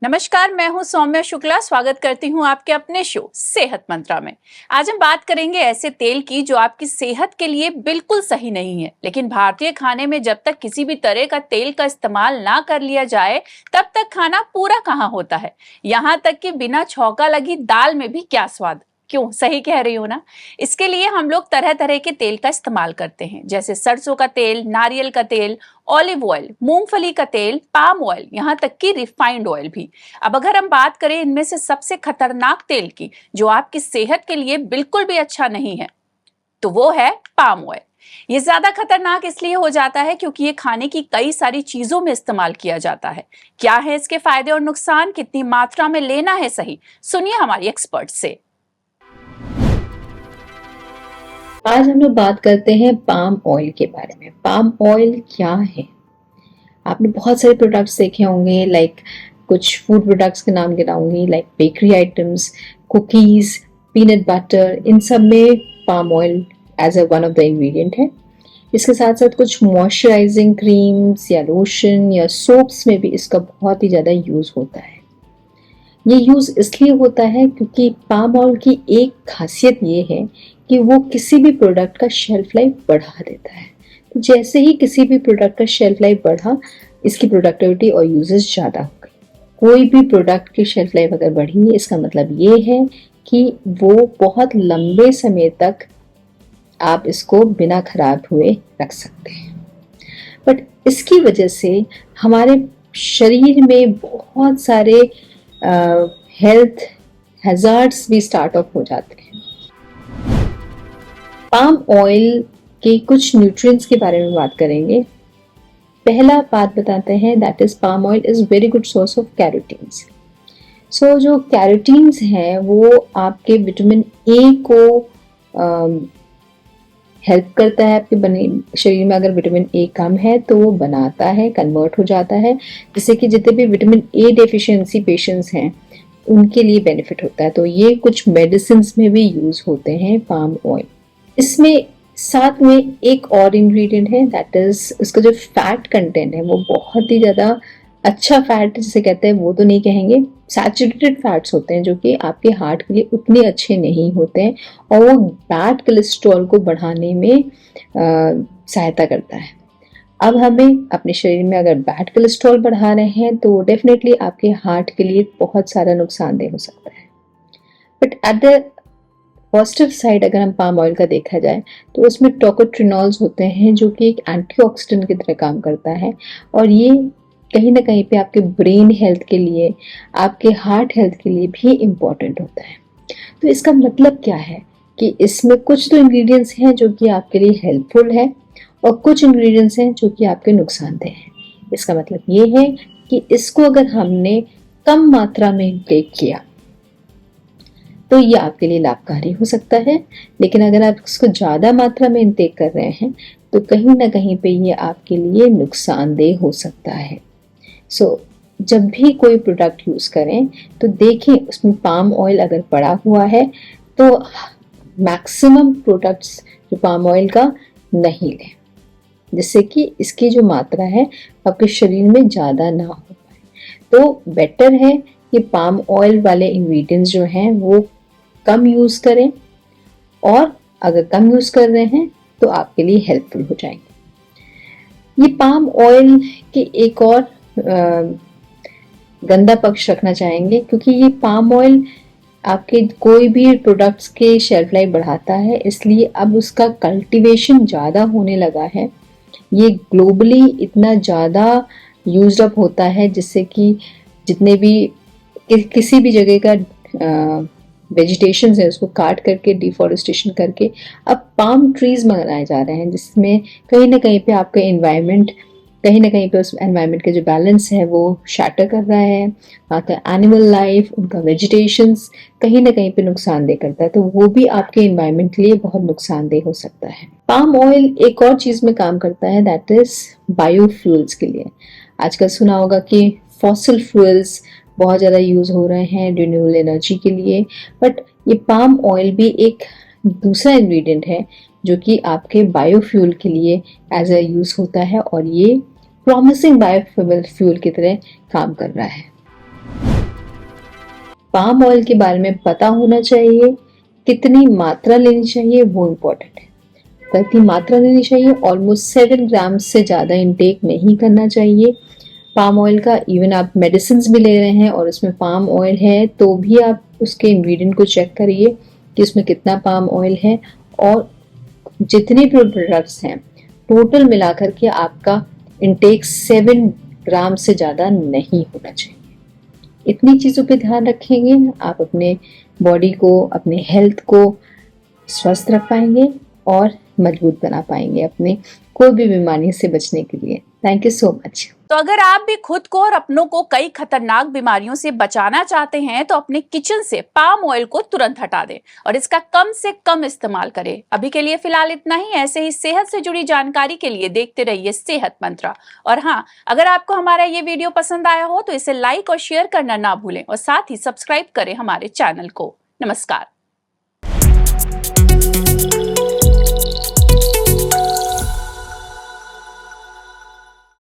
नमस्कार, मैं हूं सौम्या शुक्ला। स्वागत करती हूं आपके अपने शो सेहत मंत्रा में। आज हम बात करेंगे ऐसे तेल की जो आपकी सेहत के लिए बिल्कुल सही नहीं है, लेकिन भारतीय खाने में जब तक किसी भी तरह का तेल का इस्तेमाल ना कर लिया जाए तब तक खाना पूरा कहाँ होता है। यहाँ तक कि बिना छौंका लगी दाल में भी क्या स्वाद। क्यों, सही कह रही हूँ ना। इसके लिए हम लोग तरह तरह के तेल का इस्तेमाल करते हैं, जैसे सरसों का तेल, नारियल का तेल, ऑलिव ऑयल, मूंगफली का तेल, पाम ऑयल, यहाँ तक कि रिफाइंड ऑयल भी। अब अगर हम बात करें इनमें से सबसे खतरनाक तेल की, जो आपकी सेहत के लिए बिल्कुल भी अच्छा नहीं है, तो वो है पाम ऑयल। ये ज्यादा खतरनाक इसलिए हो जाता है क्योंकि ये खाने की कई सारी चीजों में इस्तेमाल किया जाता है। क्या है इसके फायदे और नुकसान, कितनी मात्रा में लेना है सही, सुनिए हमारी एक्सपर्ट से। आज हम लोग बात करते हैं पाम ऑयल के बारे में। पाम ऑयल क्या है? आपने बहुत सारे प्रोडक्ट्स देखे होंगे, लाइक कुछ फूड प्रोडक्ट्स के नाम गिनाऊंगी, like bakery items, cookies, peanut butter, इन सब में palm oil as a one of the ingredient है। इसके साथ साथ कुछ मॉइस्चराइजिंग क्रीम्स या लोशन या सोप्स में भी इसका बहुत ही ज़्यादा यूज़ होता है। ये यूज़ इसलिए होता है क्योंकि पाम ऑयल की एक खासियत ये है कि वो किसी भी प्रोडक्ट का शेल्फ लाइफ बढ़ा देता है। तो जैसे ही किसी भी प्रोडक्ट का शेल्फ लाइफ बढ़ा, इसकी प्रोडक्टिविटी और यूजेस ज़्यादा हो गई। कोई भी प्रोडक्ट की शेल्फ लाइफ अगर बढ़ी, इसका मतलब ये है कि वो बहुत लंबे समय तक आप इसको बिना खराब हुए रख सकते हैं। बट इसकी वजह से हमारे शरीर में बहुत सारे हेल्थ हैजार्ड्स भी स्टार्ट ऑफ हो जाते हैं। पाम ऑयल के कुछ न्यूट्रिएंट्स के बारे में बात करेंगे। पहला बात बताते हैं, that is palm oil is very good source of carotenes. So जो कैरोटीन्स हैं वो आपके विटामिन ए को हेल्प करता है। आपके बने शरीर में अगर विटामिन ए कम है तो वो बनाता है, कन्वर्ट हो जाता है, जिससे कि जितने भी विटामिन ए डेफिशिएंसी पेशेंट्स हैं उनके लिए बेनिफिट होता है। तो ये कुछ मेडिसिन में भी यूज होते हैं पाम ऑयल। इसमें साथ में एक और इंग्रेडिएंट है, दैट इज इसका जो फैट कंटेंट है वो बहुत ही ज़्यादा अच्छा फैट जिसे कहते हैं वो तो नहीं कहेंगे, सैचुरेटेड फैट्स होते हैं जो कि आपके हार्ट के लिए उतने अच्छे नहीं होते हैं और वो बैड कोलेस्ट्रॉल को बढ़ाने में सहायता करता है। अब हमें अपने शरीर में अगर बैड कोलेस्ट्रॉल बढ़ा रहे हैं तो डेफिनेटली आपके हार्ट के लिए बहुत सारा नुकसानदेह हो सकता है। But at the positive side अगर हम पाम ऑयल का देखा जाए तो उसमें टोकोट्रिनॉल्स होते हैं जो कि एक एंटीऑक्सीडेंट की तरह काम करता है और ये कहीं ना कहीं पे आपके ब्रेन हेल्थ के लिए, आपके हार्ट हेल्थ के लिए भी इम्पॉर्टेंट होता है। तो इसका मतलब क्या है कि इसमें कुछ तो इंग्रेडिएंट्स हैं जो कि आपके लिए हेल्पफुल है और कुछ इंग्रेडिएंट्स हैं जो कि आपके नुकसानदेह हैं। इसका मतलब ये है कि इसको अगर हमने कम मात्रा में इंटेक किया तो ये आपके लिए लाभकारी हो सकता है, लेकिन अगर आप इसको ज़्यादा मात्रा में इंटेक कर रहे हैं तो कहीं ना कहीं पे ये आपके लिए नुकसानदेह हो सकता है। जब भी कोई प्रोडक्ट यूज़ करें तो देखें उसमें पाम ऑयल अगर पड़ा हुआ है तो मैक्सिमम प्रोडक्ट्स जो पाम ऑयल का नहीं लें, जिससे कि इसकी जो मात्रा है आपके शरीर में ज़्यादा ना हो पाए। तो बेटर है कि पाम ऑयल वाले इंग्रेडिएंट्स जो हैं वो कम यूज़ करें और अगर कम यूज़ कर रहे हैं तो आपके लिए हेल्पफुल हो जाएंगे। ये पाम ऑयल के एक और गंदा पक्ष रखना चाहेंगे क्योंकि ये पाम ऑयल आपके कोई भी प्रोडक्ट्स के शेल्फ लाइफ बढ़ाता है, इसलिए अब उसका कल्टीवेशन ज़्यादा होने लगा है। ये ग्लोबली इतना ज़्यादा यूज्ड अप होता है जिससे कि जितने भी किसी भी जगह का वेजिटेशन है उसको काट करके डिफॉरेस्टेशन करके अब पाम ट्रीज लगाए जा रहे हैं, जिसमें कहीं ना कहीं पे आपका एनवायरनमेंट, कहीं ना कहीं पे उस एनवायरनमेंट का जो बैलेंस है वो शैटर कर रहा है। वहाँ का एनिमल लाइफ, उनका वेजिटेशंस कहीं ना कहीं पे नुकसानदेह करता है, तो वो भी आपके एनवायरनमेंट के लिए बहुत नुकसानदेह हो सकता है। पाम ऑयल एक और चीज़ में काम करता है, दैट इज बायोफ्यूल्स के लिए। आजकल सुना होगा कि फॉसिल फ्यूल्स बहुत ज़्यादा यूज़ हो रहे हैं रिन्यूएबल एनर्जी के लिए, बट ये पाम ऑयल भी एक दूसरा इंग्रेडिएंट है जो कि आपके बायोफ्यूल के लिए एज अ यूज़ होता है और ये प्रॉमिसिंग बायोफ्यूल की तरह काम कर रहा है। पाम ऑयल के बारे में पता होना चाहिए, कितनी मात्रा लेनी चाहिए वो इम्पोर्टेंट है। कितनी मात्रा लेनी चाहिए, ऑलमोस्ट 7 ग्राम से ज़्यादा इंटेक नहीं करना चाहिए पाम ऑयल का। इवन आप मेडिसिन भी ले रहे हैं और उसमें पाम ऑयल है तो भी आप उसके इंग्रेडिएंट को चेक करिए कि उसमें कितना पाम ऑयल है। और जितने भी प्रोडक्ट्स हैं टोटल मिलाकर के आपका इंटेक 7 ग्राम से ज़्यादा नहीं होना चाहिए। इतनी चीज़ों पे ध्यान रखेंगे, आप अपने बॉडी को, अपने हेल्थ को स्वस्थ रख पाएंगे और मजबूत बना पाएंगे अपने कोई भी बीमारी से बचने के लिए। Thank you so much. तो अगर आप भी खुद को और अपनों को कई खतरनाक बीमारियों से बचाना चाहते हैं तो अपने किचन से पाम ऑयल को तुरंत हटा दें और इसका कम से कम इस्तेमाल करें। अभी के लिए फिलहाल इतना ही। ऐसे ही सेहत से जुड़ी जानकारी के लिए देखते रहिए सेहत मंत्रा। और हाँ, अगर आपको हमारा ये वीडियो पसंद आया हो तो इसे लाइक और शेयर करना ना भूलें और साथ ही सब्सक्राइब करें हमारे चैनल को। नमस्कार।